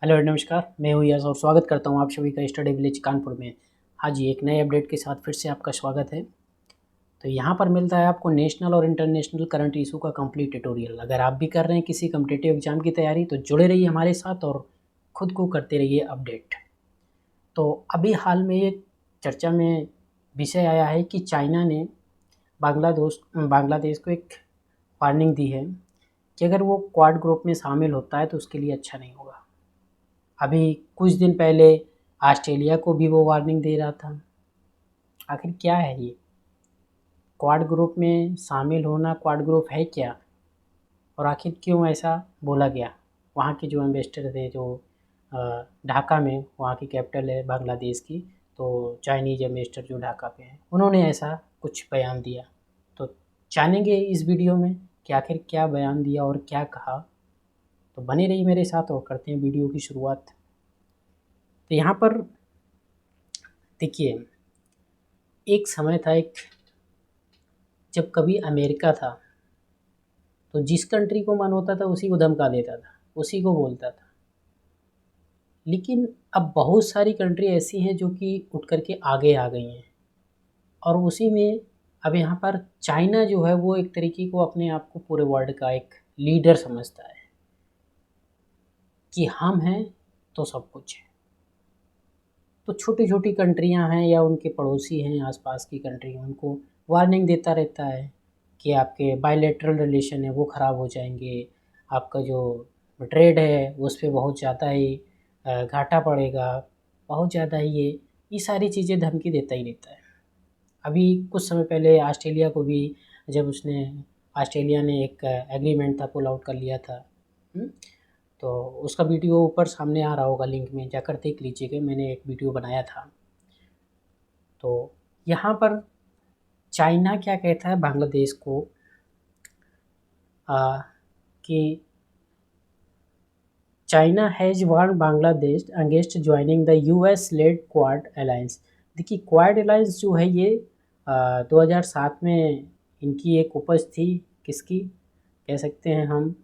Hello नमस्कार, मैं हूँ यश और स्वागत करता हूँ आप सभी का स्टडी विलेज कानपुर में। हाँ जी, एक नए अपडेट के साथ फिर से आपका स्वागत है। तो यहाँ पर मिलता है आपको नेशनल और इंटरनेशनल करंट इशू का कंप्लीट ट्यूटोरियल। अगर आप भी कर रहे हैं किसी कम्पिटिटिव एग्जाम की तैयारी तो जुड़े रहिए हमारे साथ और ख़ुद को करते रहिए अपडेट। तो अभी हाल में एक चर्चा में विषय आया है कि चाइना ने बांग्लादेश को एक वार्निंग दी है कि अगर वो क्वाड ग्रुप में शामिल होता है तो उसके लिए अच्छा नहीं होगा। अभी कुछ दिन पहले ऑस्ट्रेलिया को भी वो वार्निंग दे रहा था। आखिर क्या है ये क्वाड ग्रुप में शामिल होना? क्वाड ग्रुप है क्या और आखिर क्यों ऐसा बोला गया? वहाँ के जो एम्बेसडर थे, जो ढाका में, वहाँ की कैपिटल है बांग्लादेश की, तो चाइनीज़ एम्बेसडर जो ढाका पे है, उन्होंने ऐसा कुछ बयान दिया। तो जानेंगे इस वीडियो में कि आखिर क्या बयान दिया और क्या कहा। तो बने रहिए मेरे साथ और करते हैं वीडियो की शुरुआत। तो यहाँ पर देखिए, एक समय था, जब कभी अमेरिका था तो जिस कंट्री को मन होता था उसी को धमका देता था, उसी को बोलता था। लेकिन अब बहुत सारी कंट्री ऐसी हैं जो कि उठ कर के आगे आ गई हैं और उसी में अब यहाँ पर चाइना जो है वो एक तरीके को अपने आप को पूरे वर्ल्ड का एक लीडर समझता है कि हम हैं तो सब कुछ है। तो छोटी छोटी कंट्रियां हैं या उनके पड़ोसी हैं, आसपास की कंट्री हैं, उनको वार्निंग देता रहता है कि आपके बायलैटरल रिलेशन है वो ख़राब हो जाएंगे, आपका जो ट्रेड है उस पर बहुत ज़्यादा ही घाटा पड़ेगा, बहुत ज़्यादा ही ये सारी चीज़ें धमकी देता ही रहता है। अभी कुछ समय पहले ऑस्ट्रेलिया को भी, जब ऑस्ट्रेलिया ने एक एग्रीमेंट था पुल आउट कर लिया था, तो उसका वीडियो ऊपर सामने आ रहा होगा, लिंक में जाकर देख लीजिएगा, मैंने एक वीडियो बनाया था। तो यहाँ पर चाइना क्या कहता है बांग्लादेश को कि China has warn Bangladesh against joining the US led Quad alliance. देखिए, क्वाड अलायंस जो है ये 2007 में इनकी एक उपज थी, किसकी कह सकते हैं हम,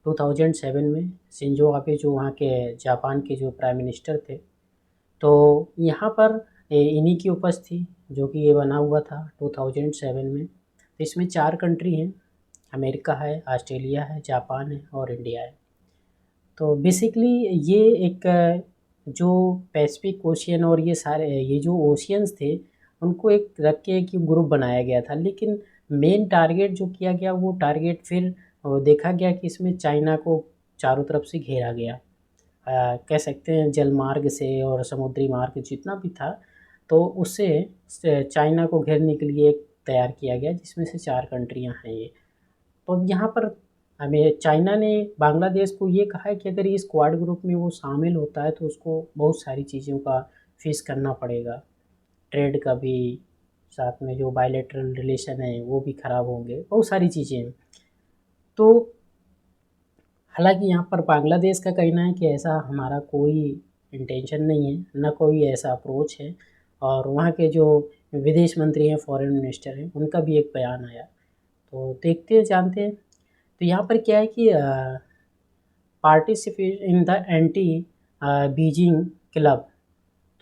2007 में शिंजो आबे जो वहाँ के जापान के जो प्राइम मिनिस्टर थे, तो यहाँ पर इन्हीं की उपज थी जो कि ये बना हुआ था 2007 में। तो इसमें 4 कंट्री हैं, अमेरिका है, ऑस्ट्रेलिया है, जापान है और इंडिया है। तो बेसिकली ये एक जो पैसिफिक ओशियन और ये जो ओशियंस थे उनको एक रख के एक ग्रुप बनाया गया था। लेकिन मेन टारगेट जो किया गया वो टारगेट फिर देखा गया कि इसमें चाइना को चारों तरफ से घेरा गया, कह सकते हैं जल मार्ग से और समुद्री मार्ग जितना भी था, तो उससे चाइना को घेरने के लिए एक तैयार किया गया, जिसमें से 4 कंट्रियां हैं ये। तो यहाँ पर हमें चाइना ने बांग्लादेश को ये कहा है कि अगर इस क्वाड ग्रुप में वो शामिल होता है तो उसको बहुत सारी चीज़ों का फेस करना पड़ेगा, ट्रेड का भी, साथ में जो बायलैटरल रिलेशन है वो भी ख़राब होंगे, बहुत सारी चीज़ें हैं। तो हालांकि यहाँ पर बांग्लादेश का कहना है कि ऐसा हमारा कोई इंटेंशन नहीं है, ना कोई ऐसा अप्रोच है। और वहाँ के जो विदेश मंत्री हैं, फॉरेन मिनिस्टर हैं, उनका भी एक बयान आया। तो देखते हैं, जानते हैं। तो यहाँ पर क्या है कि participate in the anti Beijing club,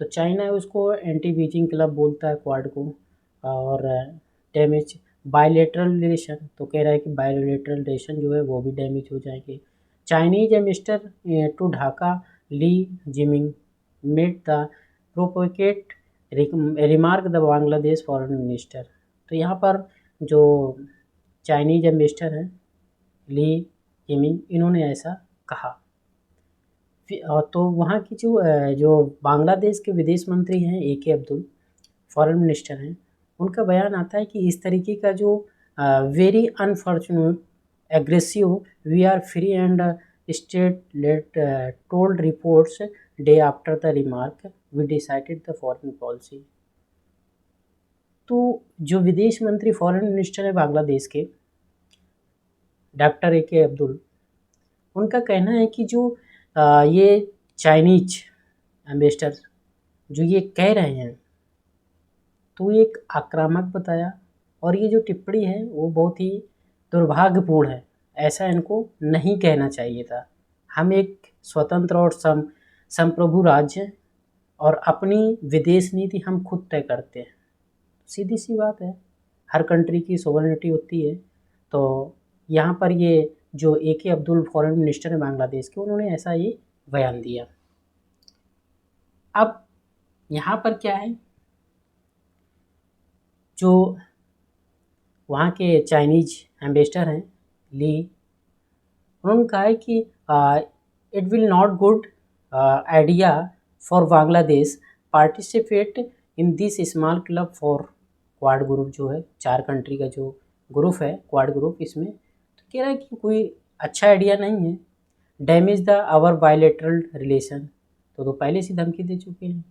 तो चाइना है उसको एंटी बीजिंग क्लब बोलता है क्वाड को। और डैमेज बायलैटरल रिलेशन, तो कह रहा है कि बायलैटरल रिलेशन जो है वो भी डैमेज हो जाएंगे। Chinese ambassador to Dhaka Li Jiming made the provocative remark the Bangladesh foreign minister. तो यहाँ पर जो चाइनीज एम्बेसडर हैं ली जिमिंग, इन्होंने ऐसा कहा। तो वहाँ की जो बांग्लादेश के विदेश मंत्री हैं AK अब्दुल, फॉरेन मिनिस्टर हैं, उनका बयान आता है कि इस तरीके का जो very unfortunate aggressive we are free and state let told reports day after the remark we decided the foreign policy. तो जो विदेश मंत्री फॉरेन मिनिस्टर है बांग्लादेश के, डॉक्टर AK अब्दुल, उनका कहना है कि जो ये चाइनीज एम्बेसडर जो ये कह रहे हैं, तो ये एक आक्रामक बताया और ये जो टिप्पणी है वो बहुत ही दुर्भाग्यपूर्ण है, ऐसा इनको नहीं कहना चाहिए था। हम एक स्वतंत्र और संप्रभु राज्य और अपनी विदेश नीति हम खुद तय करते हैं। सीधी सी बात है, हर कंट्री की सोवरेनिटी होती है। तो यहाँ पर ये जो AK अब्दुल फॉरेन मिनिस्टर है बांग्लादेश के, उन्होंने ऐसा ये बयान दिया। अब यहाँ पर क्या है, जो वहाँ के चाइनीज एम्बेसडर हैं ली, उन्होंने कहा है कि it will not good idea for Bangladesh participate in this small club for quad group, जो है 4 कंट्री का जो ग्रुप है क्वाड ग्रुप, इसमें तो कह रहा है कि कोई अच्छा आइडिया नहीं है। Damage the our bilateral relation, तो पहले से धमकी दे चुके हैं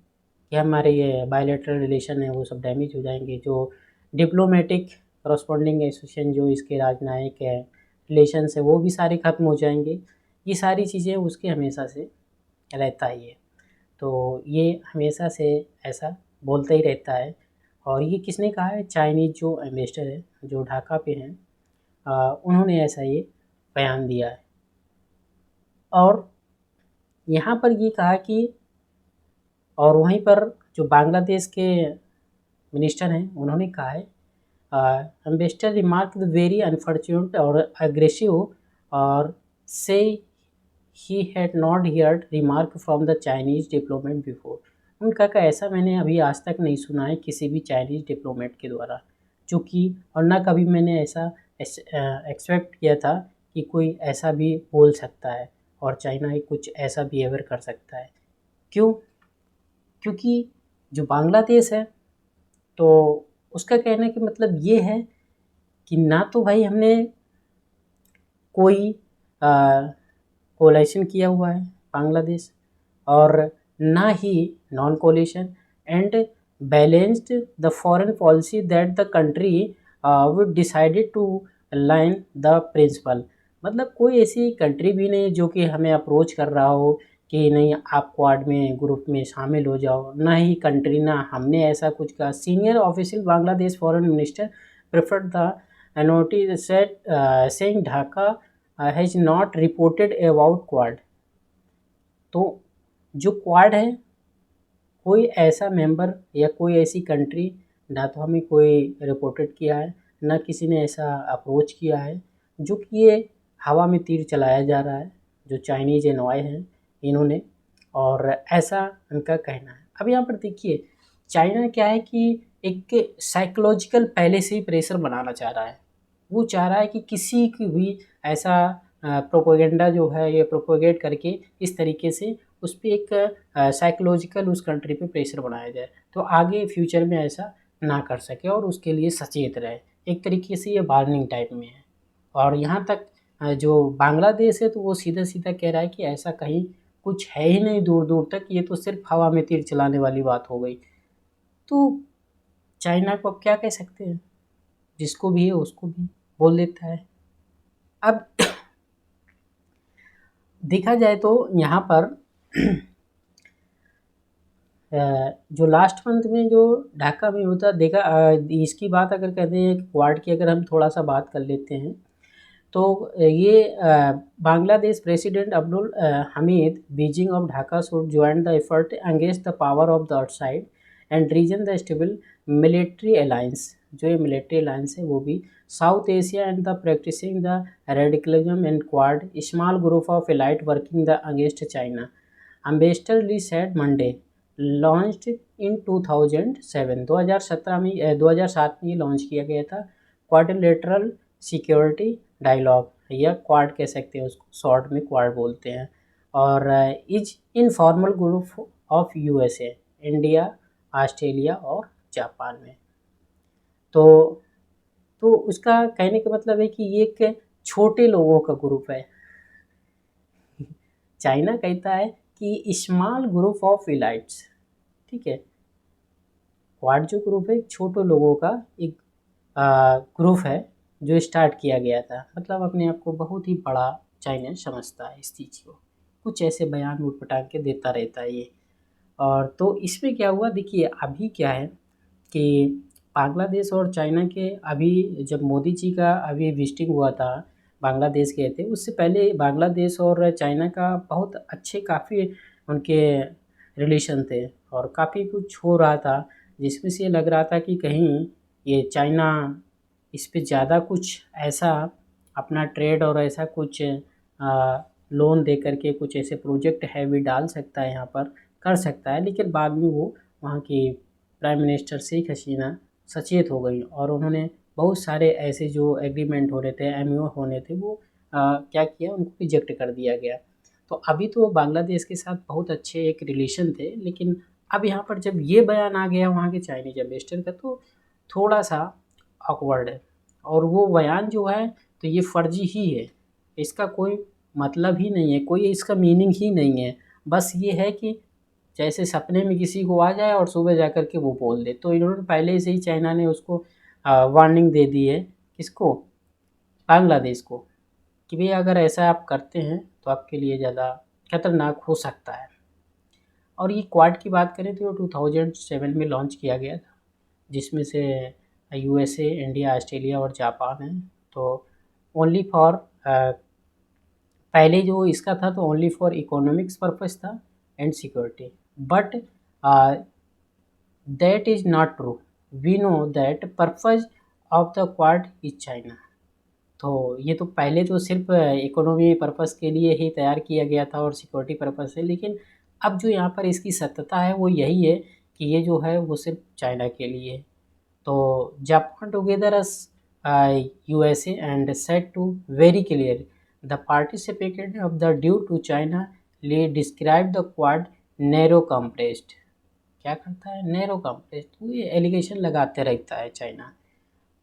कि हमारे ये बायलैटरल रिलेशन है वो सब डैमेज हो जाएंगे, जो डिप्लोमेटिक करस्पॉन्डिंग एसोसिएशन जो इसके राजनयिक है रिलेशंस है वो भी सारे ख़त्म हो जाएंगे। ये सारी चीज़ें उसके हमेशा से रहता ही है, तो ये हमेशा से ऐसा बोलता ही रहता है। और ये किसने कहा है, चाइनीज जो एम्बेसडर है जो ढाका पे हैं, उन्होंने ऐसा ये बयान दिया है। और यहाँ पर ये कहा कि, और वहीं पर जो बांग्लादेश के मिनिस्टर हैं उन्होंने कहा है, ambassador remark the very unfortunate और अग्रेसिव और से he had not heard remark from the Chinese diplomat before. उनका का ऐसा मैंने अभी आज तक नहीं सुना है किसी भी चाइनीज डिप्लोमेट के द्वारा, जो कि और ना कभी मैंने ऐसा एक्सपेक्ट किया था कि कोई ऐसा भी बोल सकता है और चाइना ही कुछ ऐसा बिहेवियर कर सकता है। क्यों? क्योंकि जो बांग्लादेश है तो उसका कहने का मतलब ये है कि ना तो भाई हमने कोई कोलेशन किया हुआ है बांग्लादेश, और ना ही non coalition, and balanced the foreign policy that the country would decided to line the principle. मतलब कोई ऐसी कंट्री भी नहीं जो कि हमें अप्रोच कर रहा हो कि नहीं आप क्वाड में ग्रुप में शामिल हो जाओ, ना ही कंट्री ना हमने ऐसा कुछ कहा। Senior official Bangladesh foreign minister preferred the notice set saying Dhaka has not reported about quad. तो जो क्वाड है, कोई ऐसा मेंबर या कोई ऐसी कंट्री ना तो हमें कोई रिपोर्टेड किया है, ना किसी ने ऐसा अप्रोच किया है, जो कि ये हवा में तीर चलाया जा रहा है जो चाइनीज एनवॉय हैं इन्होंने, और ऐसा उनका कहना है। अब यहाँ पर देखिए चाइना क्या है कि एक साइकोलॉजिकल पहले से ही प्रेशर बनाना चाह रहा है। वो चाह रहा है कि किसी की भी ऐसा प्रोपोगेंडा जो है ये प्रोपोगेट करके इस तरीके से उस पर एक साइकोलॉजिकल उस कंट्री पे प्रेशर बनाया जाए, तो आगे फ्यूचर में ऐसा ना कर सके और उसके लिए सचेत रहे। एक तरीके से ये वार्निंग टाइप में है। और यहाँ तक जो बांग्लादेश है तो वो सीधा सीधा कह रहा है कि ऐसा कहीं कुछ है ही नहीं दूर दूर तक, ये तो सिर्फ हवा में तीर चलाने वाली बात हो गई। तो चाइना को अब क्या कह सकते हैं, जिसको भी है उसको भी बोल देता है। अब देखा जाए तो यहाँ पर जो लास्ट मंथ में जो ढाका में होता देखा, इसकी बात अगर कहते हैं क्वाड की अगर हम थोड़ा सा बात कर लेते हैं तो ये Bangladesh president Abdul Hamid Beijing of Dhaka should join the effort against the power of the outside and region the stable military alliance. जो ये मिलिट्री अलायंस है वो भी South Asia and the practicing the radicalism and Quad small group of elite working the against China. Ambassador Li said Monday launched in 2007। 2007 में ये launch किया गया था। क्वाड्रिलेटरल सिक्योरिटी डायलॉग या क्वाड कह सकते हैं उसको, शॉर्ट में क्वाड बोलते हैं, और is informal group of USA, India, Australia और जापान में। तो उसका कहने का मतलब है कि ये एक छोटे लोगों का ग्रुप है। चाइना कहता है कि स्मॉल ग्रुप ऑफ इलाइट्स, ठीक है। क्वाड जो ग्रुप है एक छोटे लोगों का एक ग्रुप है जो स्टार्ट किया गया था। मतलब अपने आप को बहुत ही बड़ा चाइना समझता है इस चीज़ को, कुछ ऐसे बयान उठपटांग के देता रहता है ये। और तो इसमें क्या हुआ देखिए, अभी क्या है कि बांग्लादेश और चाइना के अभी जब मोदी जी का अभी विजिटिंग हुआ था बांग्लादेश गए थे। उससे पहले बांग्लादेश और चाइना का बहुत अच्छे काफ़ी उनके रिलेशन थे और काफ़ी कुछ हो रहा था, जिसमें से ये लग रहा था कि कहीं ये चाइना इस पे ज़्यादा कुछ ऐसा अपना ट्रेड और ऐसा कुछ लोन दे करके कुछ ऐसे प्रोजेक्ट हैवी डाल सकता है, यहाँ पर कर सकता है। लेकिन बाद में वो वहाँ की प्राइम मिनिस्टर शेख हसीना सचेत हो गई और उन्होंने बहुत सारे ऐसे जो एग्रीमेंट हो रहे थे, एमओयू होने थे, वो क्या किया, उनको रिजेक्ट कर दिया गया। तो अभी तो बांग्लादेश के साथ बहुत अच्छे एक रिलेशन थे, लेकिन अब यहाँ पर जब ये बयान आ गया वहाँ के चाइनीज एम्बेसडर का, तो थोड़ा सा ऑकवर्ड है। और वो बयान जो है तो ये फर्जी ही है, इसका कोई मतलब ही नहीं है, कोई इसका मीनिंग ही नहीं है। बस ये है कि जैसे सपने में किसी को आ जाए और सुबह जा कर के वो बोल दे। तो इन्होंने पहले से ही, चाइना ने उसको वार्निंग दे दी है, किसको, बांग्लादेश को, कि भई अगर ऐसा आप करते हैं तो आपके लिए ज़्यादा खतरनाक हो सकता है। और ये क्वाड की बात करें तो 2007 में लॉन्च किया गया था, जिसमें से यूएसए, इंडिया, ऑस्ट्रेलिया और जापान है। तो ओनली फॉर पहले जो इसका था तो ओनली फॉर इकोनॉमिक्स पर्पस था and security, but that is not true. We know that purpose of the Quad is China. तो ये तो पहले तो सिर्फ इकोनॉमी पर्पस के लिए ही तैयार किया गया था और सिक्योरिटी पर्पस से, लेकिन अब जो यहाँ पर इसकी सत्यता है वो यही है कि ये जो है वो सिर्फ चाइना के लिए है। तो Japan together us USA and set to very clear the participated of the due to China lay describe the Quad narrow compressed. क्या करता है, नैरो कम्प्रेस्ड, तो ये एलिगेशन लगाते रहता है चाइना।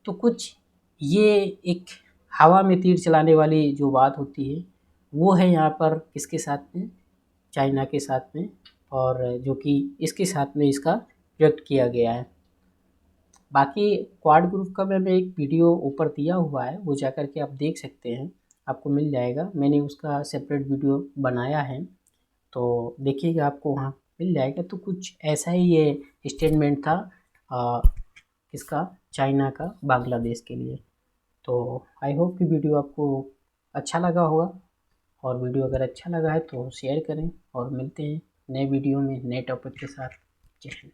तो कुछ ये एक हवा में तीर चलाने वाली जो बात होती है वो है यहाँ पर किसके साथ में, चाइना के साथ में, और जो कि इसके साथ में इसका व्यक्त किया गया है। बाकी क्वाड ग्रुप का मैं एक वीडियो ऊपर दिया हुआ है, वो जा कर के आप देख सकते हैं, आपको मिल जाएगा। मैंने उसका सेपरेट वीडियो बनाया है, तो देखिएगा, आपको वहाँ मिल जाएगा। तो कुछ ऐसा ही ये स्टेटमेंट था आ, किसका, चाइना का, बांग्लादेश के लिए। तो आई होप कि वीडियो आपको अच्छा लगा होगा, और वीडियो अगर अच्छा लगा है तो शेयर करें, और मिलते हैं नए वीडियो में नए टॉपिक के साथ। जय हिंद।